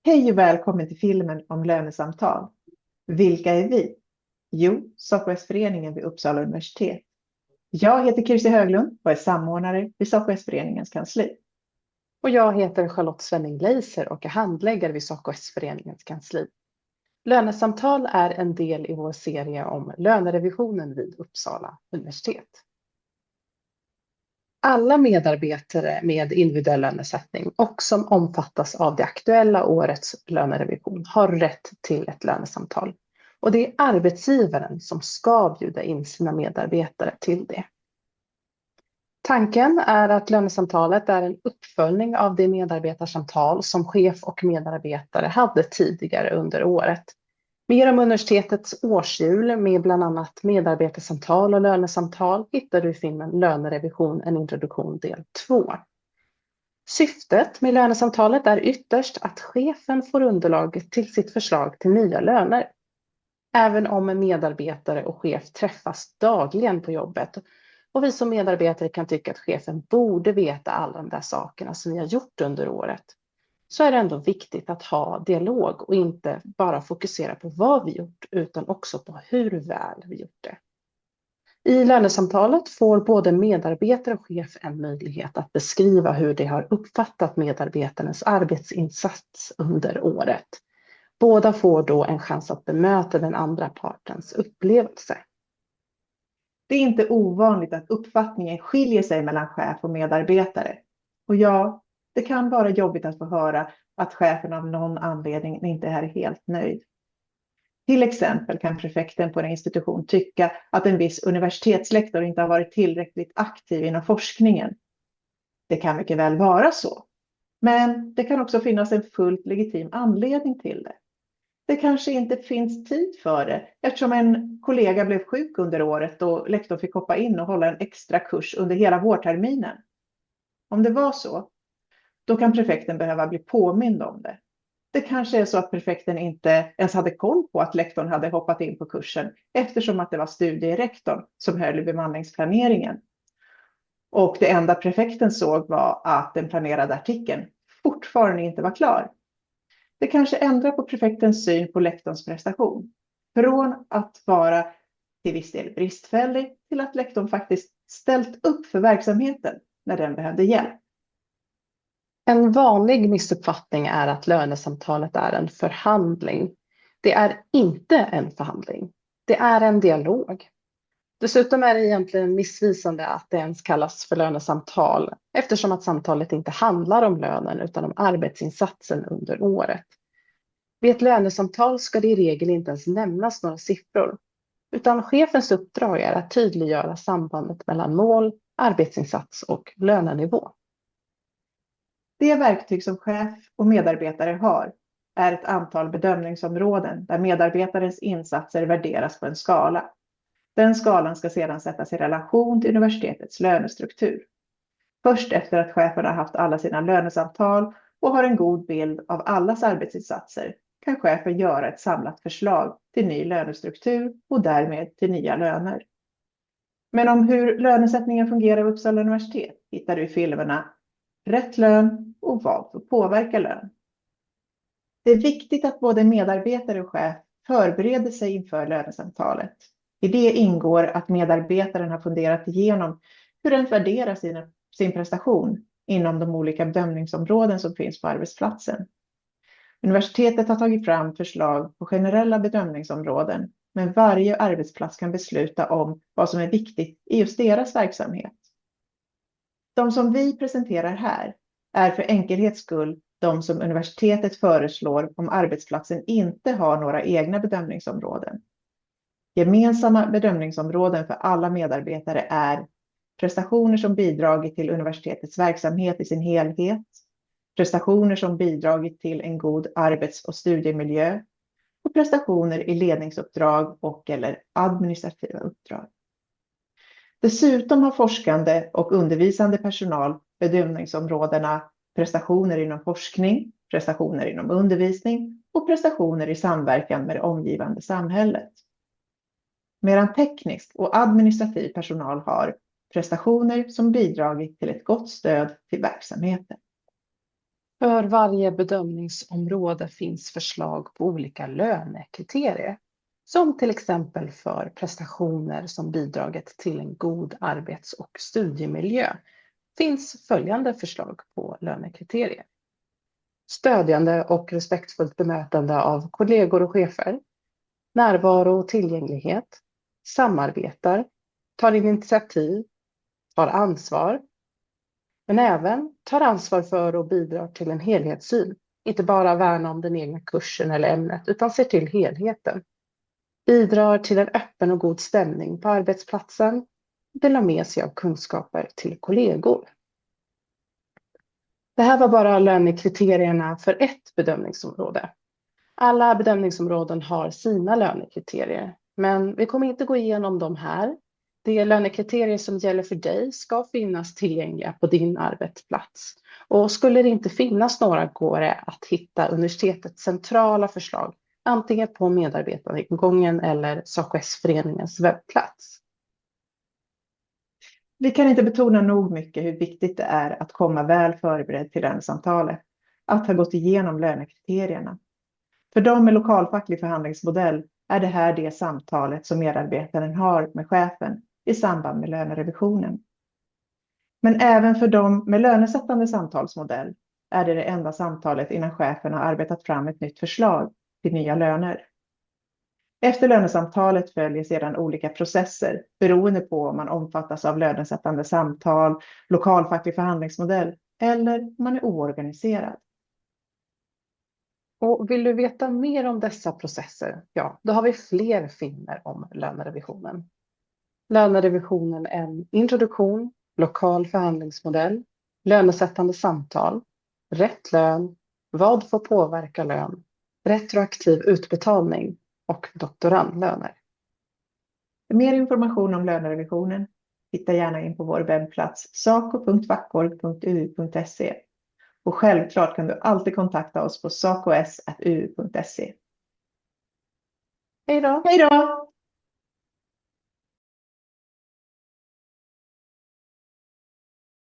Hej och välkommen till filmen om lönesamtal. Vilka är vi? Jo, SACO-S-föreningen vid Uppsala universitet. Jag heter Kirsi Höglund och är samordnare vid SACO-S-föreningens kansli. Och jag heter Charlotte Svenning-Leiser och är handläggare vid SACO-S-föreningens kansli. Lönesamtal är en del i vår serie om lönerevisionen vid Uppsala universitet. Alla medarbetare med individuell lönesättning och som omfattas av det aktuella årets lönerevision har rätt till ett lönesamtal. Och det är arbetsgivaren som ska bjuda in sina medarbetare till det. Tanken är att lönesamtalet är en uppföljning av det medarbetarsamtal som chef och medarbetare hade tidigare under året. Mer om universitetets årshjul med bland annat medarbetarsamtal och lönesamtal hittar du i filmen Lönerevision, en introduktion del 2. Syftet med lönesamtalet är ytterst att chefen får underlag till sitt förslag till nya löner. Även om en medarbetare och chef träffas dagligen på jobbet och vi som medarbetare kan tycka att chefen borde veta alla de där sakerna som vi har gjort under året, så är det ändå viktigt att ha dialog och inte bara fokusera på vad vi gjort utan också på hur väl vi gjort det. I lönesamtalet får både medarbetare och chef en möjlighet att beskriva hur de har uppfattat medarbetarens arbetsinsats under året. Båda får då en chans att bemöta den andra partens upplevelse. Det är inte ovanligt att uppfattningen skiljer sig mellan chef och medarbetare. Och ja, det kan vara jobbigt att få höra att chefen av någon anledning inte är helt nöjd. Till exempel kan prefekten på en institution tycka att en viss universitetslektor inte har varit tillräckligt aktiv inom forskningen. Det kan mycket väl vara så. Men det kan också finnas en fullt legitim anledning till det. Det kanske inte finns tid för det eftersom en kollega blev sjuk under året och lektorn fick hoppa in och hålla en extra kurs under hela vårterminen. Om det var så, då kan prefekten behöva bli påmind om det. Det kanske är så att prefekten inte ens hade koll på att lektorn hade hoppat in på kursen eftersom att det var studierektorn som höll i bemanningsplaneringen. Och det enda prefekten såg var att den planerade artikeln fortfarande inte var klar. Det kanske ändrar på prefektens syn på lektorns prestation. Från att vara till viss del bristfällig till att lektorn faktiskt ställt upp för verksamheten när den behövde hjälp. En vanlig missuppfattning är att lönesamtalet är en förhandling. Det är inte en förhandling. Det är en dialog. Dessutom är det egentligen missvisande att det ens kallas för lönesamtal eftersom att samtalet inte handlar om lönen utan om arbetsinsatsen under året. Vid ett lönesamtal ska det i regel inte ens nämnas några siffror, utan chefens uppdrag är att tydliggöra sambandet mellan mål, arbetsinsats och lönenivå. Det verktyg som chef och medarbetare har är ett antal bedömningsområden där medarbetarens insatser värderas på en skala. Den skalan ska sedan sättas i relation till universitetets lönestruktur. Först efter att chefen har haft alla sina lönesamtal och har en god bild av allas arbetsinsatser kan chefen göra ett samlat förslag till ny lönestruktur och därmed till nya löner. Men om hur lönesättningen fungerar vid Uppsala universitet hittar du i filmerna Rätt lön och vad får påverka lön. Det är viktigt att både medarbetare och chef förbereder sig inför lönesamtalet. I det ingår att medarbetaren har funderat igenom hur den värderar sin prestation inom de olika bedömningsområden som finns på arbetsplatsen. Universitetet har tagit fram förslag på generella bedömningsområden, men varje arbetsplats kan besluta om vad som är viktigt i just deras verksamhet. De som vi presenterar här är för enkelhets skull de som universitetet föreslår om arbetsplatsen inte har några egna bedömningsområden. Gemensamma bedömningsområden för alla medarbetare är prestationer som bidragit till universitetets verksamhet i sin helhet, prestationer som bidragit till en god arbets- och studiemiljö och prestationer i ledningsuppdrag och eller administrativa uppdrag. Dessutom har forskande och undervisande personal bedömningsområdena prestationer inom forskning, prestationer inom undervisning och prestationer i samverkan med det omgivande samhället. Medan teknisk och administrativ personal har prestationer som bidragit till ett gott stöd till verksamheten. För varje bedömningsområde finns förslag på olika lönekriterier, som till exempel för prestationer som bidragit till en god arbets- och studiemiljö finns följande förslag på lönekriterier. Stödjande och respektfullt bemötande av kollegor och chefer, närvaro och tillgänglighet, samarbetar, tar initiativ, tar ansvar, men även tar ansvar för och bidrar till en helhetssyn. Inte bara värna om den egna kursen eller ämnet, utan ser till helheten. Bidrar till en öppen och god stämning på arbetsplatsen, delar med sig av kunskaper till kollegor. Det här var bara lönekriterierna för ett bedömningsområde. Alla bedömningsområden har sina lönekriterier, men vi kommer inte gå igenom dem här. De lönekriterier som gäller för dig ska finnas tillgängliga på din arbetsplats. Och skulle det inte finnas några går det att hitta universitetets centrala förslag, antingen på medarbetargången eller SACO-S-föreningens webbplats. Vi kan inte betona nog mycket hur viktigt det är att komma väl förberedd till lönesamtalet, att ha gått igenom lönekriterierna. För de med lokalfacklig förhandlingsmodell är det här det samtalet som medarbetaren har med chefen i samband med lönerevisionen. Men även för de med lönesättande samtalsmodell är det enda samtalet innan chefen har arbetat fram ett nytt förslag till nya löner. Efter lönesamtalet följer sedan olika processer beroende på om man omfattas av lönesättande samtal, lokalfacklig förhandlingsmodell eller om man är oorganiserad. Och vill du veta mer om dessa processer? Ja, då har vi fler filmer om lönerevisionen. Lönerevisionen är en introduktion, lokal förhandlingsmodell, lönesättande samtal, rätt lön, vad får påverka lön, retroaktiv utbetalning och doktorandlöner. För mer information om lönerevisionen, titta gärna in på vår webbplats saco.fackorg.uu.se. Och självklart kan du alltid kontakta oss på sacos@uu.se. Hej då! Hej då!